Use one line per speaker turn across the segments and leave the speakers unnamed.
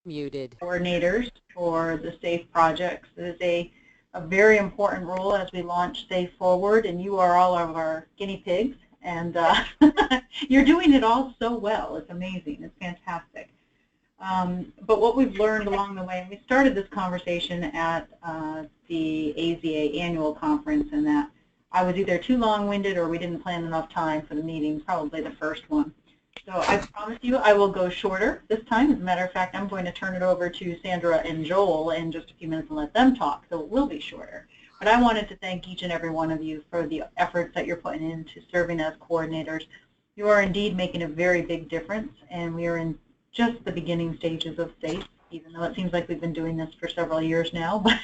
Muted.
Coordinators for the SAFE projects. It is a very important role as we launch SAFE Forward, and you are all of our guinea pigs, and you're doing it all so well. It's amazing. It's fantastic. But what we've learned along the way, and we started this conversation at the AZA annual conference, and that I was either too long-winded or we didn't plan enough time for the meeting, probably the first one. So I promise you I will go shorter this time. As a matter of fact, I'm going to turn it over to Sandra and Joel in just a few minutes and let them talk, so it will be shorter. But I wanted to thank each and every one of you for the efforts that you're putting into serving as coordinators. You are indeed making a very big difference, and we are in just the beginning stages of SAFE, even though it seems like we've been doing this for several years now. But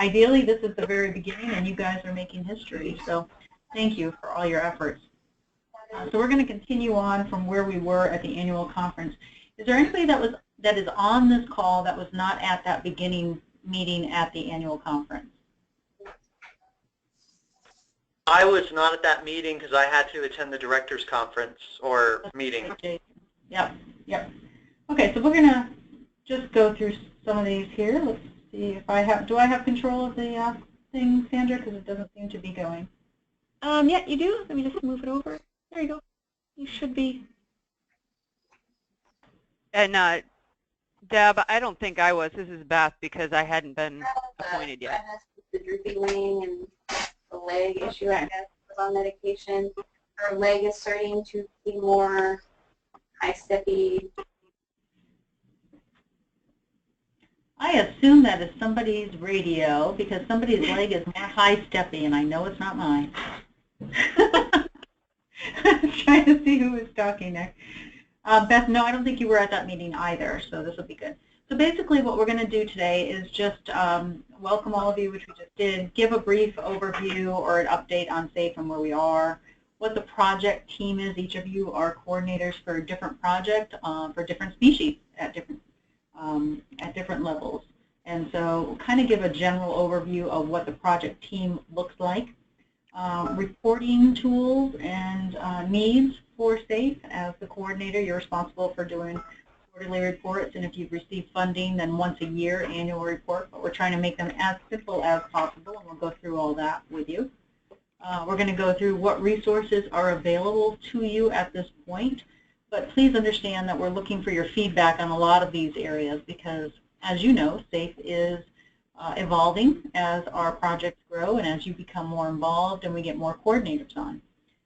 ideally, this is the very beginning, and you guys are making history. So thank you for all your efforts. So we're going to continue on from where we were at the annual conference. Is there anybody that is on this call that was not at that beginning meeting at the annual conference?
I was not at that meeting because I had to attend the director's conference or meeting.
Okay. Yep. Okay, so we're going to just go through some of these here. Let's see if do I have control of the thing, Sandra, because it doesn't seem to be going.
Yeah, you do. Let me just move it over. There you go. You should be.
And Deb, I don't think I was. This is Beth because I hadn't been appointed yet.
The droopy wing and the leg issue, I guess, was on medication. Her leg is starting to be more high-steppy.
I assume that is somebody's radio because somebody's leg is more high-steppy, and I know it's not mine. Trying to see who is talking next. Beth, no, I don't think you were at that meeting either, so this will be good. So basically what we're going to do today is just welcome all of you, which we just did, give a brief overview or an update on SAFE and where we are, what the project team is. Each of you are coordinators for a different project for different species at different levels. And so we'll kind of give a general overview of what the project team looks like. Reporting tools and needs for SAFE. As the coordinator, you're responsible for doing quarterly reports, and if you've received funding, then once a year annual report, but we're trying to make them as simple as possible, and we'll go through all that with you. We're going to go through what resources are available to you at this point, but please understand that we're looking for your feedback on a lot of these areas because, as you know, SAFE is evolving as our projects grow and as you become more involved and we get more coordinators on.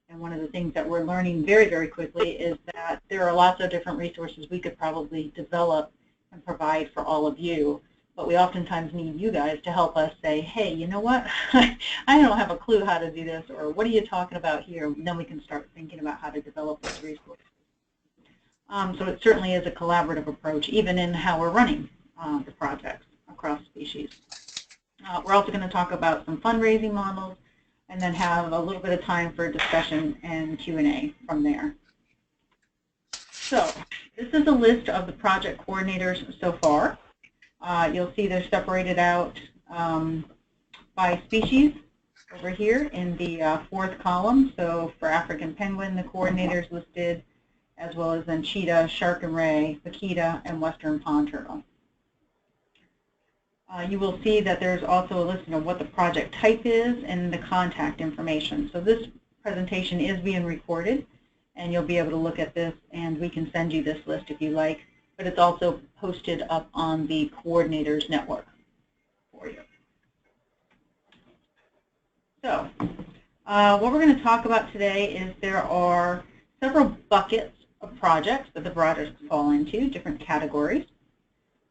And one of the things that we're learning very, very quickly is that there are lots of different resources we could probably develop and provide for all of you. But we oftentimes need you guys to help us say, hey, you know what? I don't have a clue how to do this, or what are you talking about here? And then we can start thinking about how to develop those resources. So it certainly is a collaborative approach, even in how we're running the projects across species. We're also going to talk about some fundraising models and then have a little bit of time for discussion and Q&A from there. So this is a list of the project coordinators so far. You'll see they're separated out by species over here in the fourth column. So for African penguin, the coordinators listed, as well as then cheetah, shark and ray, vaquita, and western pond turtle. You will see that there's also a listing of what the project type is and the contact information. So this presentation is being recorded, and you'll be able to look at this, and we can send you this list if you like, but it's also posted up on the coordinators network for you. So what we're going to talk about today is there are several buckets of projects that the projects fall into, different categories.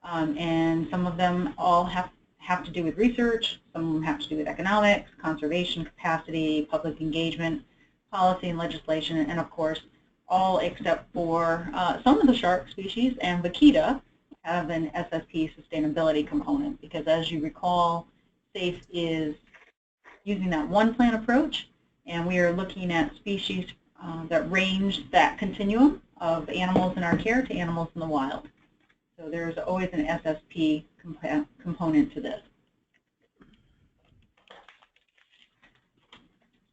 And some of them all have to do with research, some of them have to do with economics, conservation, capacity, public engagement, policy and legislation, and of course, all except for some of the shark species and vaquita have an SSP sustainability component, because as you recall, SAFE is using that one plan approach, and we are looking at species that range that continuum of animals in our care to animals in the wild. So there's always an SSP component to this.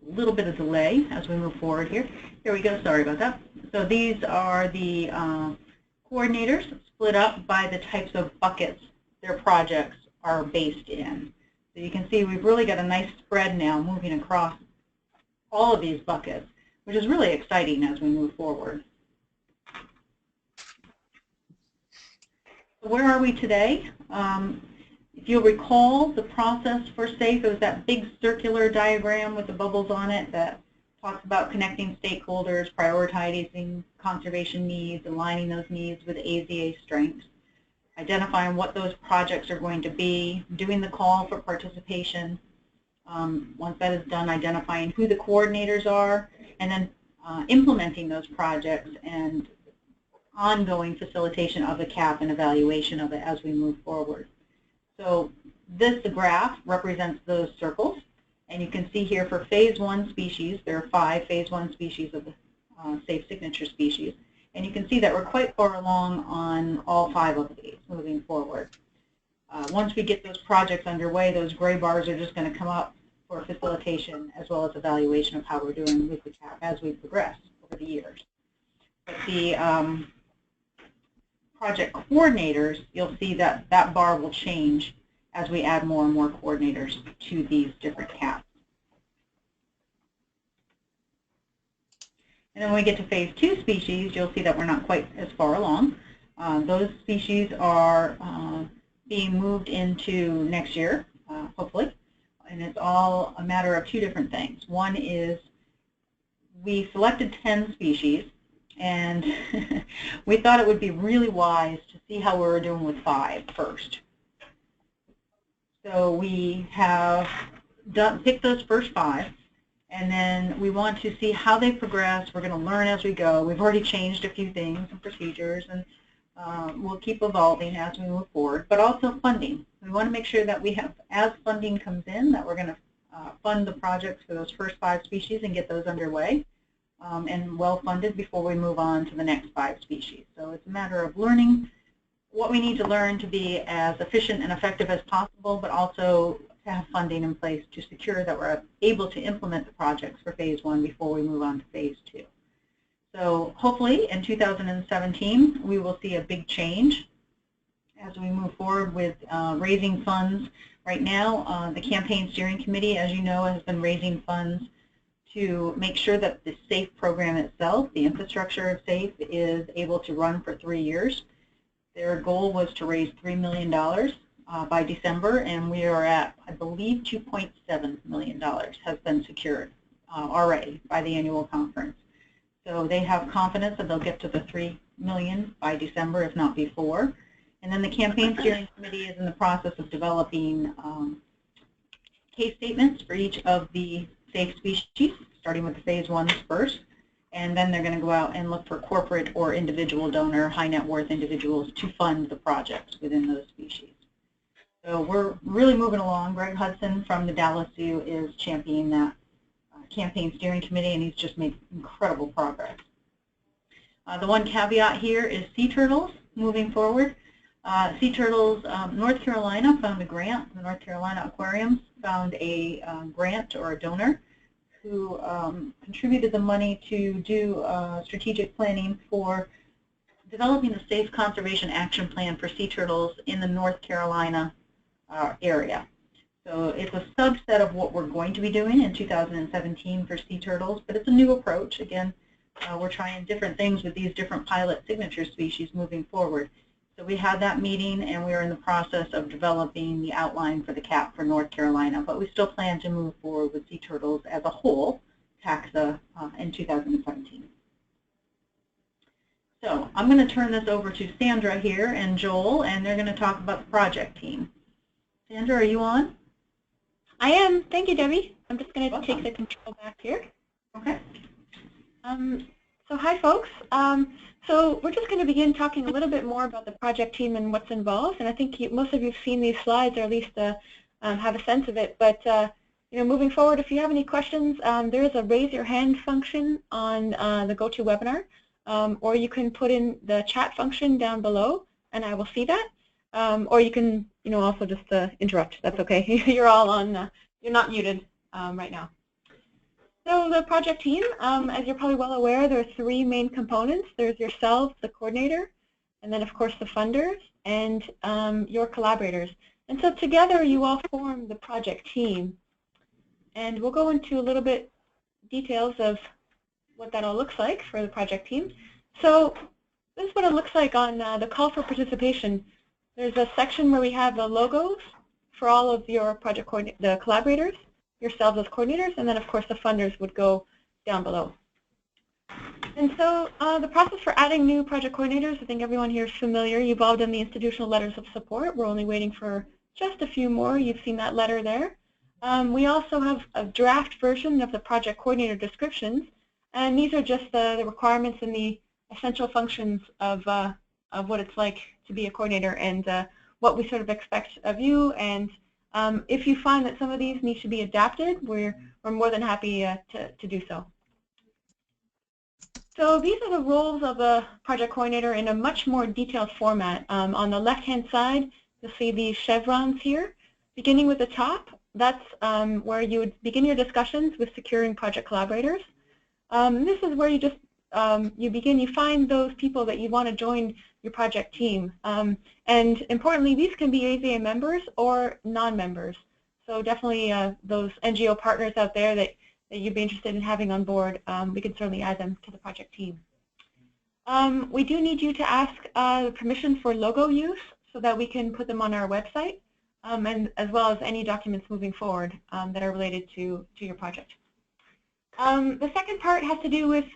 A little bit of delay as we move forward here. Here we go, sorry about that. So these are the coordinators split up by the types of buckets their projects are based in. So you can see we've really got a nice spread now moving across all of these buckets, which is really exciting as we move forward. So where are we today? If you'll recall, the process for SAFE, it was that big circular diagram with the bubbles on it that talks about connecting stakeholders, prioritizing conservation needs, aligning those needs with AZA strengths, identifying what those projects are going to be, doing the call for participation. Once that is done, identifying who the coordinators are, and then implementing those projects and ongoing facilitation of the CAP and evaluation of it as we move forward. So the graph represents those circles, and you can see here for phase 1 species, there are 5 phase 1 species of the SAFE signature species, and you can see that we're quite far along on all 5 of these moving forward. Once we get those projects underway, those gray bars are just going to come up for facilitation as well as evaluation of how we're doing with the CAP as we progress over the years. But the project coordinators, you'll see that that bar will change as we add more and more coordinators to these different CAPs. And then when we get to phase 2 species, you'll see that we're not quite as far along. Those species are being moved into next year, hopefully. And it's all a matter of 2 different things. One is we selected 10 species, and we thought it would be really wise to see how we were doing with 5 first. So we have picked those first 5, and then we want to see how they progress. We're going to learn as we go. We've already changed a few things and procedures, and we'll keep evolving as we move forward, but also funding. We want to make sure that we have, as funding comes in, that we're going to fund the projects for those first 5 species and get those underway and well funded before we move on to the next 5 species. So it's a matter of learning what we need to learn to be as efficient and effective as possible, but also to have funding in place to secure that we're able to implement the projects for phase 1 before we move on to phase 2. So hopefully in 2017 we will see a big change as we move forward with raising funds. Right now the Campaign Steering Committee, as you know, has been raising funds to make sure that the SAFE program itself, the infrastructure of SAFE, is able to run for 3 years. Their goal was to raise $3 million by December, and we are at, I believe, $2.7 million has been secured already by the annual conference. So they have confidence that they'll get to the $3 million by December, if not before. And then the Campaign Steering Committee is in the process of developing case statements for each of the SAFE species, starting with the phase 1s first. And then they're going to go out and look for corporate or individual donor, high net worth individuals to fund the projects within those species. So we're really moving along. Greg Hudson from the Dallas Zoo is championing that Campaign Steering Committee, and he's just made incredible progress. The one caveat here is sea turtles moving forward. Sea turtles, North Carolina found a grant. The North Carolina Aquariums found a grant or a donor who contributed the money to do strategic planning for developing a safe conservation action plan for sea turtles in the North Carolina area. So it's a subset of what we're going to be doing in 2017 for sea turtles, but it's a new approach. Again, we're trying different things with these different pilot signature species moving forward. So we had that meeting, and we are in the process of developing the outline for the CAP for North Carolina, but we still plan to move forward with sea turtles as a whole, taxa, in 2017. So I'm going to turn this over to Sandra here and Joel, and they're going to talk about the project team. Sandra, are you on?
I am. Thank you, Debbie. I'm just going to take the control back here.
Okay.
So hi, folks. So we're just going to begin talking a little bit more about the project team and what's involved. And I think most of you have seen these slides, or at least have a sense of it. But you know, moving forward, if you have any questions, there is a raise your hand function on the GoToWebinar, or you can put in the chat function down below, and I will see that. Or you can, you know, also just interrupt. That's okay. You're all on. You're not muted right now. So the project team, as you're probably well aware, there are 3 main components. There's yourself, the coordinator. and then of course the funders and your collaborators. And so together you all form the project team. And we'll go into a little bit details of what that all looks like for the project team. So this is what it looks like on the call for participation. There's a section where we have the logos for all of your project the collaborators, yourselves as coordinators, and then of course the funders would go down below. And so the process for adding new project coordinators, I think everyone here is familiar. You've all done the institutional letters of support. We're only waiting for just a few more. You've seen that letter there. We also have a draft version of the project coordinator descriptions, and these are just the requirements and the essential functions of what it's like to be a coordinator and what we sort of expect of you. And if you find that some of these need to be adapted, we're more than happy to do so. So these are the roles of a project coordinator in a much more detailed format. On the left-hand side, you'll see these chevrons here. Beginning with the top, that's where you would begin your discussions with securing project collaborators. This is where you just you find those people that you want to join your project team. And importantly, these can be AZA members or non-members. So definitely those NGO partners out there that you'd be interested in having on board, we can certainly add them to the project team. We do need you to ask permission for logo use so that we can put them on our website, and as well as any documents moving forward that are related to your project. The second part has to do with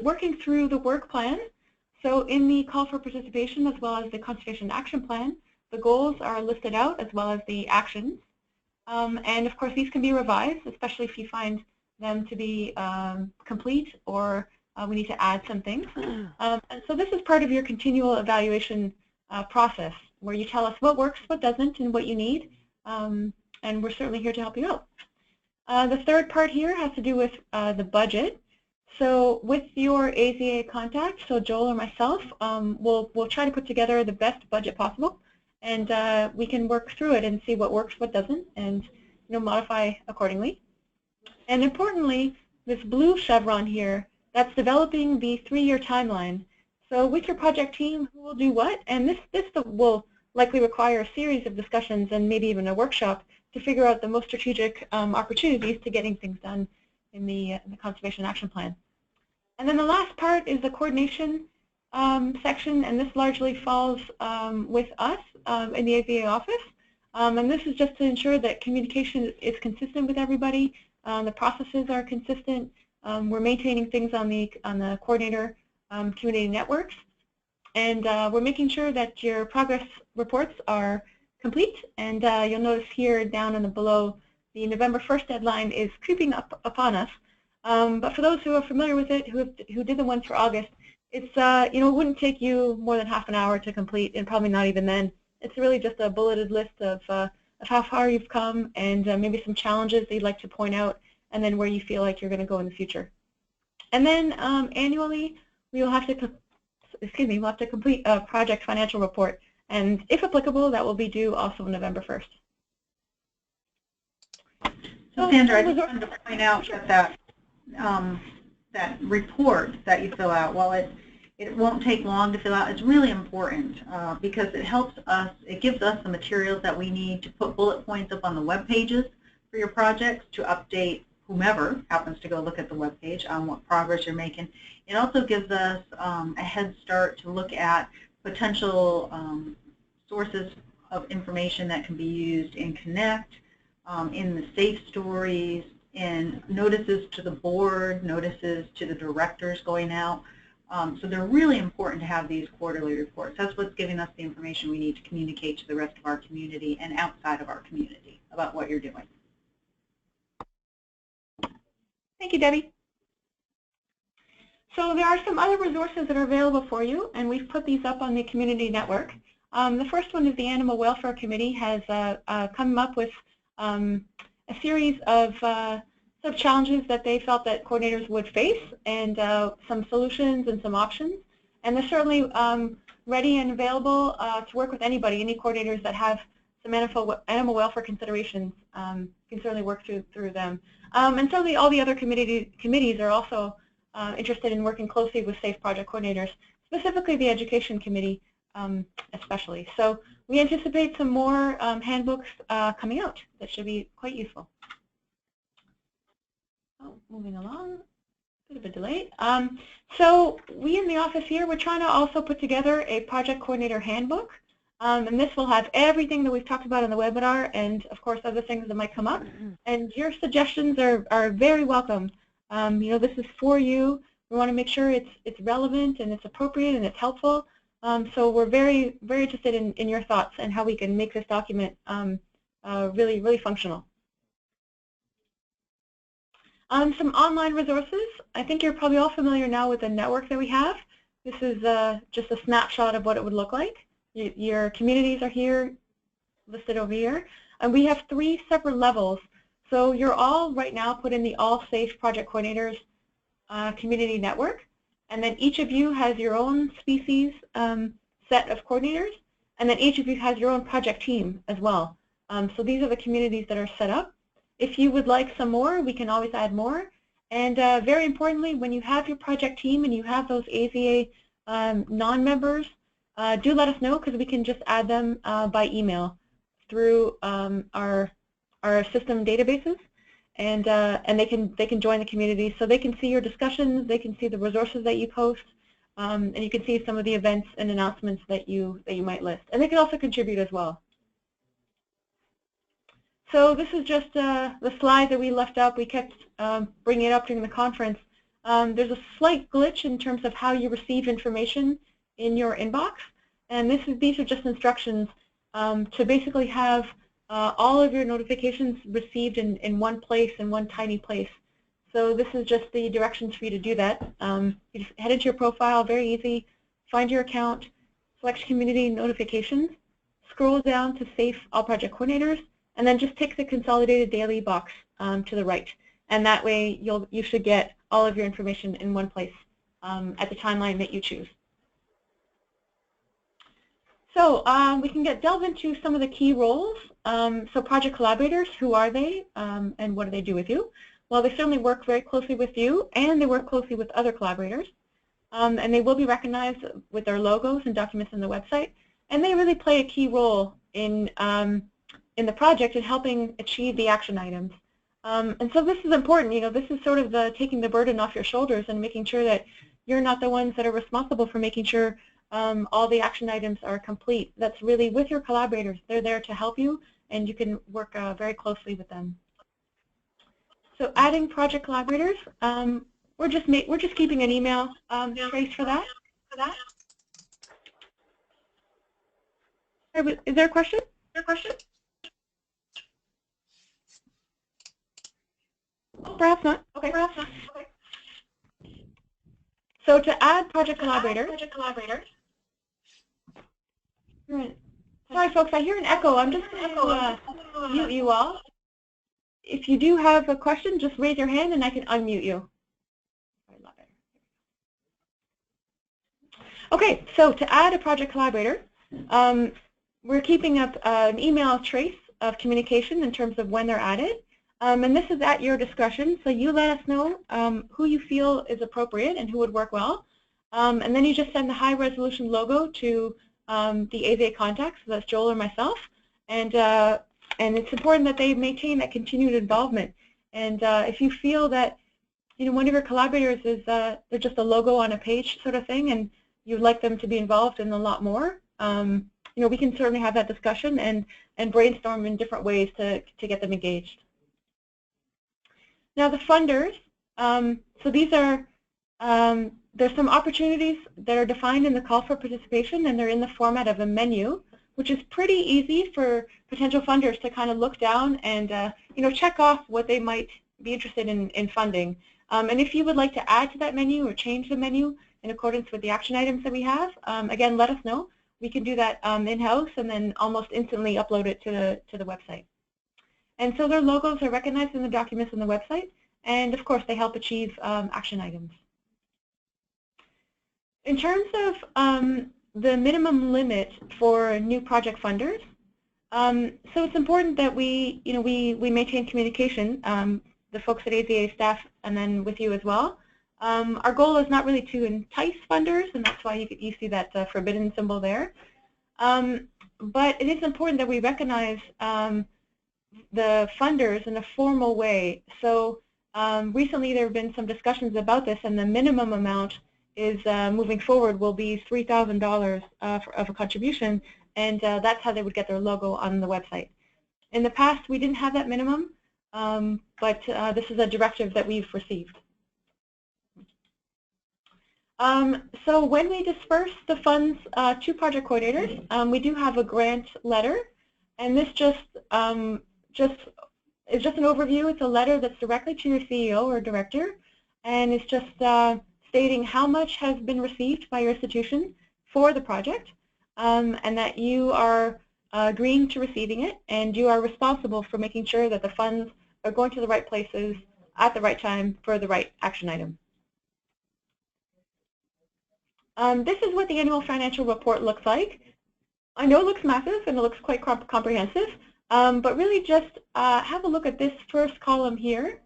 working through the work plan. So in the call for participation as well as the conservation action plan, the goals are listed out as well as the actions. And of course these can be revised, especially if you find them to be complete or we need to add some things. And so this is part of your continual evaluation process where you tell us what works, what doesn't, and what you need. And we're certainly here to help you out. The third part here has to do with the budget. So with your AZA contact, so Joel or myself, we'll try to put together the best budget possible, and we can work through it and see what works, what doesn't, and modify accordingly. And importantly, this blue chevron here, that's developing the 3-year timeline. So with your project team, who will do what? And this will likely require a series of discussions and maybe even a workshop to figure out the most strategic opportunities to getting things done in the Conservation Action Plan. And then the last part is the coordination section, and this largely falls with us in the AZA office. And this is just to ensure that communication is consistent with everybody, the processes are consistent, we're maintaining things on the coordinator community networks, and we're making sure that your progress reports are complete. And you'll notice here down and below, the November 1st deadline is creeping up upon us. But for those who are familiar with it, who did the ones for August, it's it wouldn't take you more than half an hour to complete, and probably not even then. It's really just a bulleted list of how far you've come and maybe some challenges that you'd like to point out, and then where you feel like you're going to go in the future. And then annually, we'll have to complete a project financial report, and if applicable, that will be due also November 1st.
So Sandra, I just wanted to point out that that report that you fill out, while it won't take long to fill out, it's really important because it helps us, it gives us the materials that we need to put bullet points up on the web pages for your projects to update whomever happens to go look at the web page on what progress you're making. It also gives us a head start to look at potential sources of information that can be used in Connect, in the Safe Stories, in notices to the board, notices to the directors going out. So they're really important to have these quarterly reports. That's what's giving us the information we need to communicate to the rest of our community and outside of our community about what you're doing.
Thank you, Debbie. So there are some other resources that are available for you, and we've put these up on the community network. The first one is the Animal Welfare Committee has come up with a series of sort of challenges that they felt that coordinators would face, and some solutions and some options. And they're certainly ready and available to work with anybody, any coordinators that have some animal welfare considerations can certainly work through them. And certainly all the other committees are also interested in working closely with SAFE project coordinators. specifically the Education Committee especially. So we anticipate some more handbooks coming out that should be quite useful. Oh, moving along, bit of a delay. So we in the office here, we're trying to also put together a project coordinator handbook. And this will have everything that we've talked about in the webinar and, of course, other things that might come up. And your suggestions are very welcome. You know, this is for you. We want to make sure it's relevant and it's appropriate and it's helpful. So we're very, very interested in your thoughts and how we can make this document really, really functional. Some online resources. I think you're probably all familiar now with the network that we have. This is just a snapshot of what it would look like. Your communities are here, listed over here. And we have 3 separate levels. So you're all right now put in the All Safe Project Coordinators community network. And then each of you has your own species set of coordinators. And then each of you has your own project team as well. So these are the communities that are set up. If you would like some more, we can always add more. And very importantly, when you have your project team and you have those AZA non-members, do let us know because we can just add them by email through our system databases, and they can join the community so they can see your discussions, they can see the resources that you post, and you can see some of the events and announcements that you might list, and they can also contribute as well. So this is just the slide that we left up. We kept bringing it up during the conference. There's a slight glitch in terms of how you receive information in your inbox, and these are just instructions to basically have all of your notifications received in one place, in one tiny place. So this is just the directions for you to do that. You just head into your profile, very easy, find your account, select community notifications, scroll down to Safe All Project Coordinators, and then just tick the consolidated daily box to the right. And that way you should get all of your information in one place at the timeline that you choose. So we can delve into some of the key roles. So project collaborators, who are they and what do they do with you? Well, they certainly work very closely with you, and they work closely with other collaborators. And they will be recognized with their logos and documents on the website. And they really play a key role in the project in helping achieve the action items. And so this is important. You know, this is sort of taking the burden off your shoulders and making sure that you're not the ones that are responsible for making sure all the action items are complete. That's really with your collaborators. They're there to help you, and you can work very closely with them. So adding project collaborators, we're just keeping an email trace for that. Is there a question? Oh, perhaps not. Okay. Perhaps not. Okay. So to add project collaborators. Sorry, folks, I hear an echo. I'm just going to mute you all. If you do have a question, just raise your hand and I can unmute you. Okay, so to add a project collaborator, we're keeping up an email trace of communication in terms of when they're added. And this is at your discretion, so you let us know who you feel is appropriate and who would work well. And then you just send the high resolution logo to the AZA contacts, so that's Joel or myself. And it's important that they maintain that continued involvement. And if you feel that one of your collaborators is they're just a logo on a page sort of thing, and you'd like them to be involved in a lot more, we can certainly have that discussion and brainstorm in different ways to get them engaged. Now the funders, so these are, there's some opportunities that are defined in the call for participation, and they're in the format of a menu, which is pretty easy for potential funders to kind of look down and check off what they might be interested in funding. And if you would like to add to that menu or change the menu in accordance with the action items that we have, again, let us know. We can do that in-house and then almost instantly upload it to the website. And so their logos are recognized in the documents on the website, and of course they help achieve action items. In terms of the minimum limit for new project funders, so it's important that we maintain communication, the folks at AZA staff and then with you as well, Our goal is not really to entice funders, and that's why you see that forbidden symbol there. But it is important that we recognize the funders in a formal way. So recently there have been some discussions about this, and the minimum amount is moving forward will be $3,000 of a contribution, and that's how they would get their logo on the website. In the past, we didn't have that minimum, but this is a directive that we've received. So when we disperse the funds to project coordinators, we do have a grant letter, and this is just an overview. It's a letter that's directly to your CEO or director, and it's just stating how much has been received by your institution for the project, and that you are agreeing to receiving it, and you are responsible for making sure that the funds are going to the right places at the right time for the right action item. This is what the annual financial report looks like. I know it looks massive and it looks quite comprehensive, but really just have a look at this first column here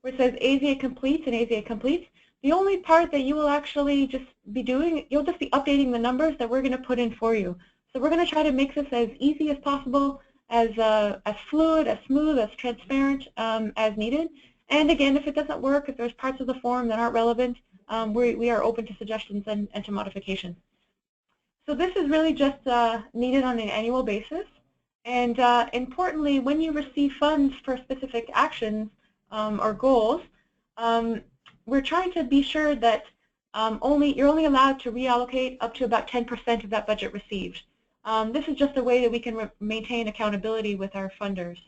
where it says AZA completes and AZA completes. The only part that you will actually just be doing, you'll just be updating the numbers that we're going to put in for you. So we're going to try to make this as easy as possible, as fluid, as smooth, as transparent as needed. And again, if it doesn't work, if there's parts of the form that aren't relevant, we are open to suggestions and to modification. So this is really just needed on an annual basis. And importantly, when you receive funds for specific actions or goals, we're trying to be sure that you're only allowed to reallocate up to about 10% of that budget received. This is just a way that we can maintain accountability with our funders.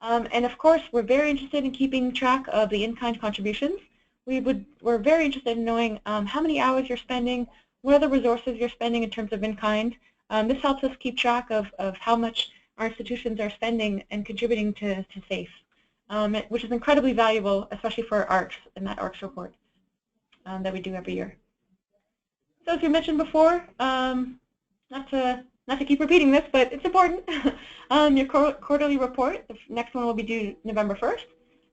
And of course, we're very interested in keeping track of the in-kind contributions. We're very interested in knowing how many hours you're spending, what are the resources you're spending in terms of in-kind. This helps us keep track of how much our institutions are spending and contributing to SAFE, which is incredibly valuable, especially for ARCs and that ARCs report that we do every year. So as we mentioned before, not to keep repeating this, but it's important. Your quarterly report, the next one will be due November 1st.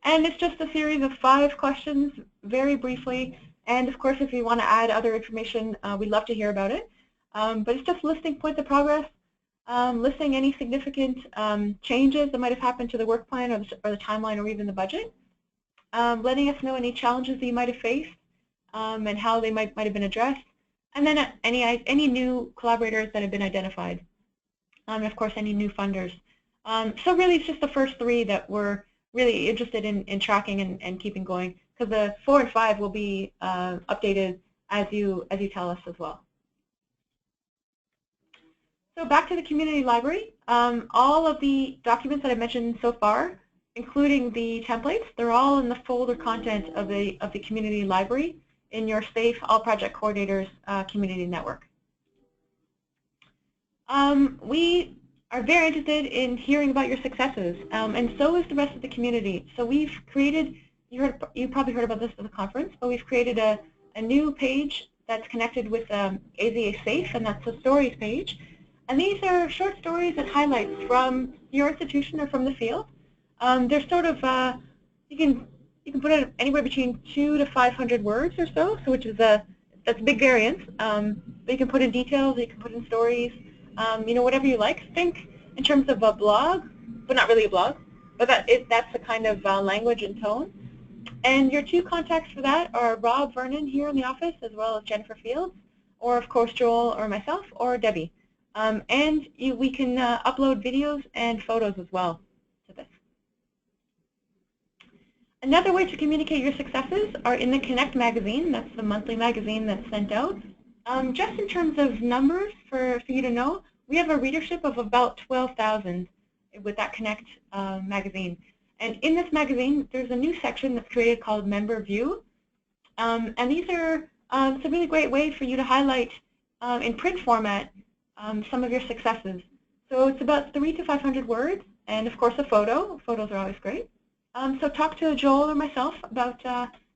And it's just a series of 5 questions, very briefly. And of course, if you want to add other information, we'd love to hear about it. But it's just listing points of progress, listing any significant changes that might have happened to the work plan or the timeline or even the budget, letting us know any challenges that you might have faced and how they might have been addressed, and then any new collaborators that have been identified, and of course any new funders. So really it's just the first 3 that we're really interested in tracking and keeping going, because the 4 and 5 will be updated as you tell us as well. So back to the community library. All of the documents that I mentioned so far, including the templates, they're all in the folder content of the community library in your SAFE All Project Coordinators community network. We are very interested in hearing about your successes, and so is the rest of the community. So we've created, you probably heard about this at the conference, but we've created a new page that's connected with AZA SAFE, and that's the stories page. And these are short stories and highlights from your institution or from the field. They're sort of, you can put it anywhere between 200 to 500 words or so, which is that's a big variance. But you can put in details, you can put in stories, you know, whatever you like. Think in terms of a blog, but not really a blog, but that's the kind of language and tone. And your 2 contacts for that are Rob Vernon here in the office, as well as Jennifer Fields, or of course Joel or myself, or Debbie. And we can upload videos and photos as well to this. Another way to communicate your successes are in the Connect magazine. That's the monthly magazine that's sent out. Just in terms of numbers for you to know, we have a readership of about 12,000 with that Connect magazine. And in this magazine, there's a new section that's created called Member View. And these are it's a really great way for you to highlight in print format some of your successes. So it's about 300 to 500 words, and of course a photo. Photos are always great. So talk to Joel or myself about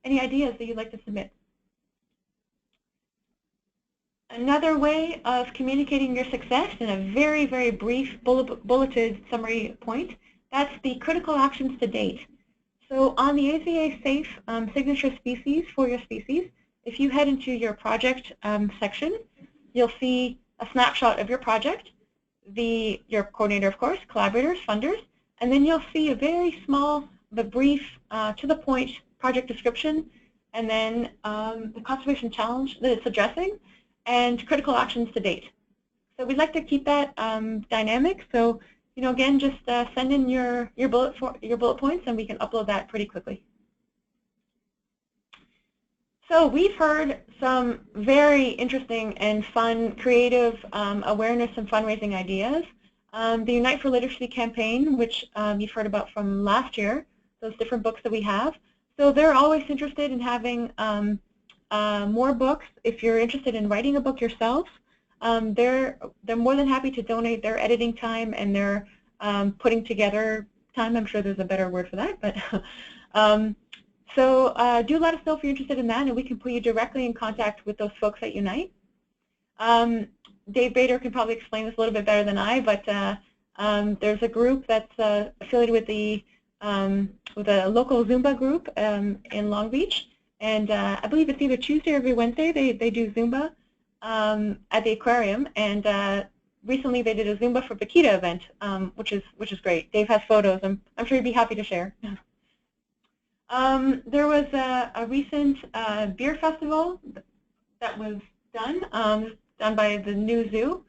any ideas that you'd like to submit. Another way of communicating your success in a very, very brief bulleted summary point, that's the critical actions to date. So on the AZA Safe signature species for your species, if you head into your project section, you'll see a snapshot of your project, your coordinator, of course, collaborators, funders, and then you'll see a very small but brief, to the point project description, and then the conservation challenge that it's addressing, and critical actions to date. So we'd like to keep that dynamic. So, again, just send in your bullet points, and we can upload that pretty quickly. So we've heard some very interesting and fun, creative awareness and fundraising ideas. The Unite for Literacy campaign, which you've heard about from last year, those different books that we have. So they're always interested in having more books. If you're interested in writing a book yourself, they're more than happy to donate their editing time and their putting together time. I'm sure there's a better word for that, but so do let us know if you're interested in that, and we can put you directly in contact with those folks at Unite. Dave Bader can probably explain this a little bit better than I, but there's a group that's affiliated with a local Zumba group in Long Beach, and I believe it's either Tuesday or every Wednesday they do Zumba at the aquarium, and recently they did a Zumba for Vaquita event, which is great. Dave has photos. I'm sure he'd be happy to share. There was a recent beer festival that was done by the New Zoo.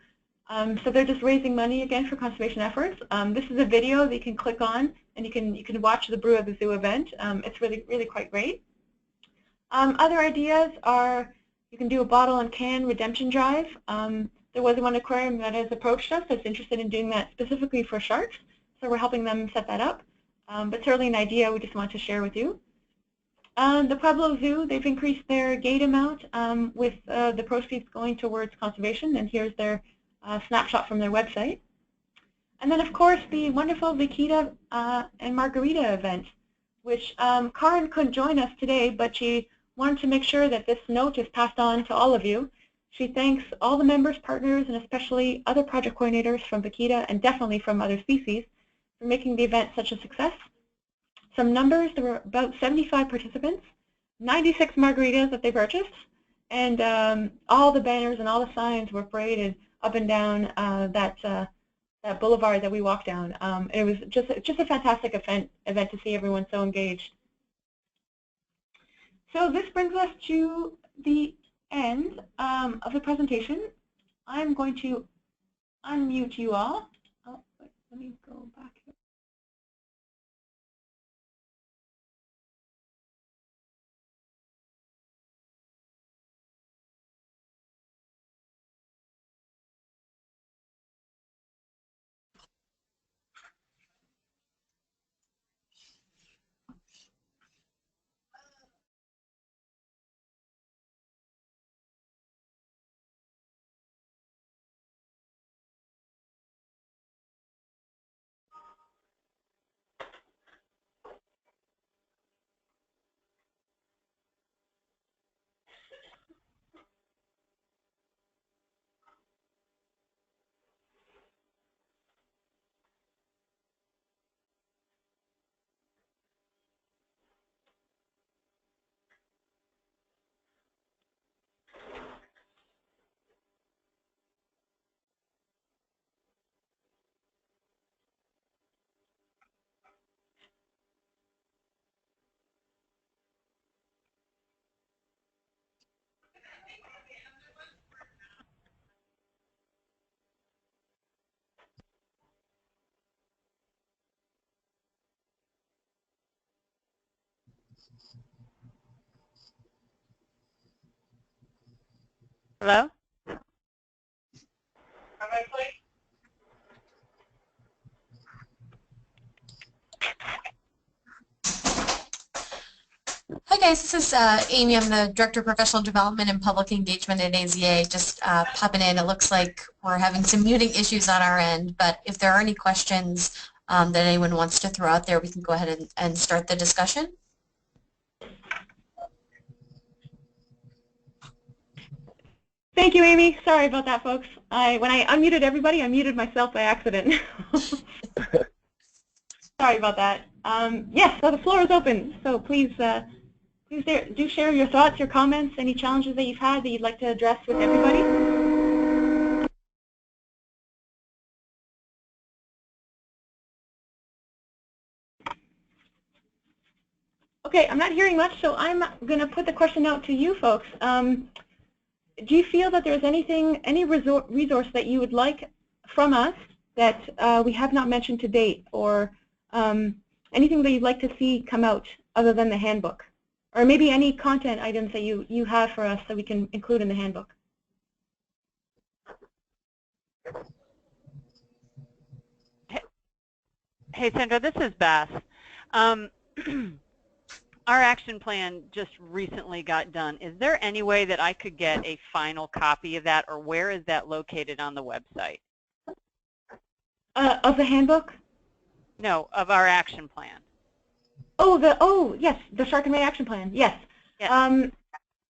So they're just raising money again for conservation efforts. This is a video that you can click on, and you can watch the Brew of the Zoo event. It's really quite great. Other ideas are you can do a bottle and can redemption drive. There was one aquarium that has approached us that's interested in doing that specifically for sharks, so we're helping them set that up. But certainly an idea we just want to share with you. The Pueblo Zoo, they've increased their gate amount with the proceeds going towards conservation, and here's their snapshot from their website. And then, of course, the wonderful Vaquita and Margarita event, which Karen couldn't join us today, but she wanted to make sure that this note is passed on to all of you. She thanks all the members, partners, and especially other project coordinators from Vaquita and definitely from other species for making the event such a success. Some numbers, there were about 75 participants, 96 margaritas that they purchased, and all the banners and all the signs were paraded up and down that boulevard that we walked down. It was just a fantastic event to see everyone so engaged. So this brings us to the end of the presentation. I'm going to unmute you all. Oh, wait, let me go back here.
Hello?
Hi guys, this is Amy. I'm the Director of Professional Development and Public Engagement at AZA. Just popping in. It looks like we're having some muting issues on our end, but if there are any questions that anyone wants to throw out there, we can go ahead and start the discussion.
Thank you, Amy. Sorry about that, folks. When I unmuted everybody, I muted myself by accident. Sorry about that. Yes, so the floor is open. So please, do share your thoughts, your comments, any challenges that you've had that you'd like to address with everybody. Okay, I'm not hearing much, so I'm going to put the question out to you folks. Do you feel that there's any resource that you would like from us that we have not mentioned to date, or anything that you'd like to see come out other than the handbook? Or maybe any content items that you have for us that we can include in the handbook?
Hey, Sandra, this is Beth. Our action plan just recently got done. Is there any way that I could get a final copy of that, or where is that located on the website?
Of the handbook?
No, of our action plan.
Oh, yes, the Shark and Ray action plan. Yes.
Yes.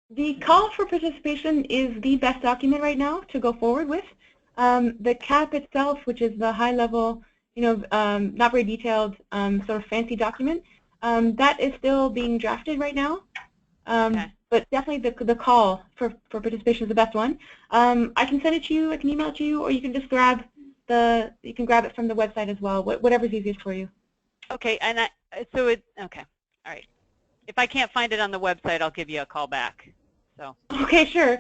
The call for participation is the best document right now to go forward with. The CAP itself, which is the high-level, not very detailed, sort of fancy document, that is still being drafted right now.
Okay.
But definitely the call for participation is the best one. I can send it to you, I can email it to you, or you can just grab it from the website as well, whatever's easiest for you.
Okay, and okay, all right. If I can't find it on the website, I'll give you a call back. So.
Okay, sure.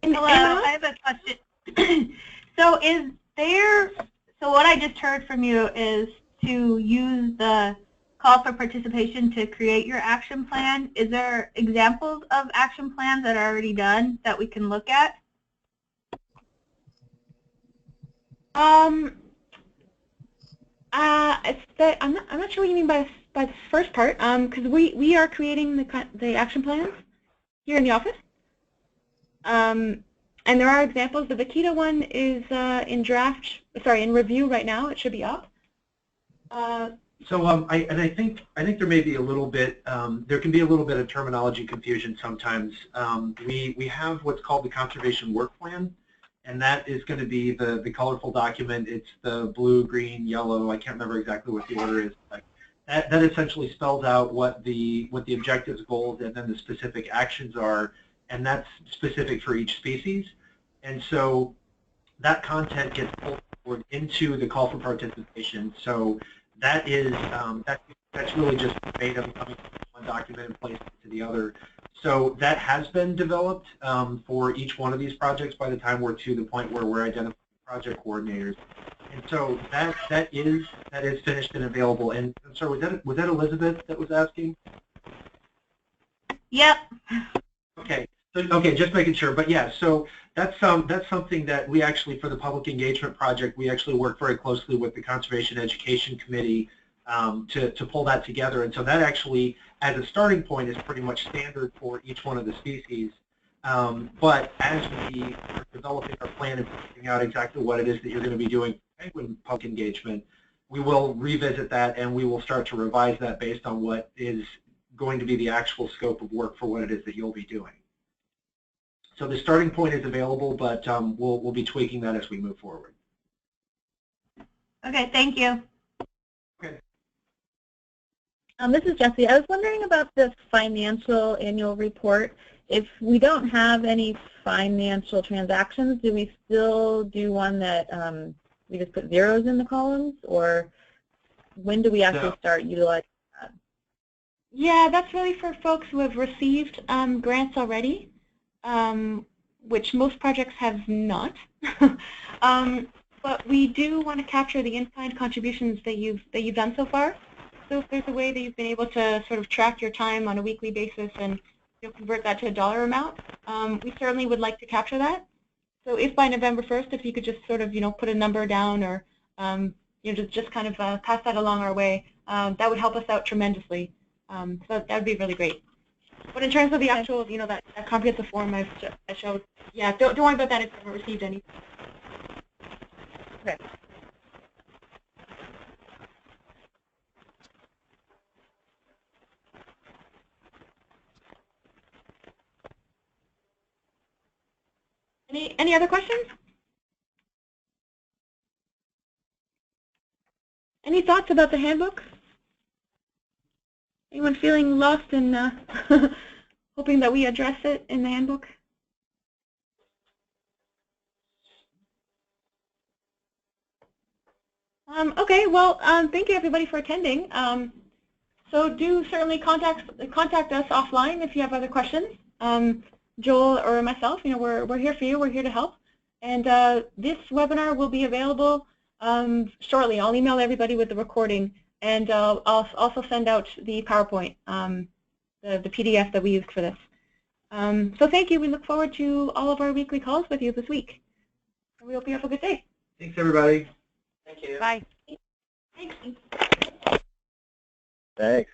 Hello, I have a question. So what I just heard from you is to use the call for participation to create your action plan. Is there examples of action plans that are already done that we can look at?
I'm not sure what you mean by the first part, because we are creating the action plans here in the office. And there are examples. The Vaquita one is in review right now. It should be up.
So I think there may be a little bit, there can be a little bit of terminology confusion sometimes. We have what's called the conservation work plan, and that is going to be the colorful document. It's the blue, green, yellow. I can't remember exactly what the order is. But that essentially spells out what the objectives, goals, and then the specific actions are, and that's specific for each species. And so that content gets pulled forward into the call for participation. So that is that's really just verbatim coming from one document and placed into the other. So that has been developed for each one of these projects by the time we're to the point where we're identifying project coordinators. And so that is finished and available. And I'm sorry, was that Elizabeth that was asking?
Yep.
Okay. Okay, just making sure. But yeah, so that's something that we actually, for the public engagement project, we actually work very closely with the Conservation Education Committee to pull that together. And so that actually, as a starting point, is pretty much standard for each one of the species. But as we are developing our plan and figuring out exactly what it is that you're going to be doing for penguin public engagement, we will revisit that and we will start to revise that based on what is going to be the actual scope of work for what it is that you'll be doing. So the starting point is available, but we'll be tweaking that as we move forward.
Okay, thank you.
Okay.
This is Jessie. I was wondering about the financial annual report. If we don't have any financial transactions, do we still do one that we just put zeros in the columns, or when do we actually start utilizing that?
Yeah, that's really for folks who have received grants already. Which most projects have not. But we do want to capture the in-kind contributions that you've done so far. So if there's a way that you've been able to sort of track your time on a weekly basis and convert that to a dollar amount, we certainly would like to capture that. So if by November 1st, if you could just sort of put a number down, or just kind of pass that along our way, that would help us out tremendously. So that would be really great. But in terms of the actual, that comprehensive form I showed, yeah, don't worry about that if you haven't received any.
Okay.
Any other questions? Any thoughts about the handbook? Anyone feeling lost in hoping that we address it in the handbook? Okay, well, thank you everybody for attending. So do certainly contact us offline if you have other questions. Joel or myself, we're here for you. We're here to help. And this webinar will be available shortly. I'll email everybody with the recording, and I'll also send out the PowerPoint, the PDF that we used for this. So thank you. We look forward to all of our weekly calls with you this week. We hope you have a good day.
Thanks, everybody.
Thank you.
Bye.
Thanks.
Thanks.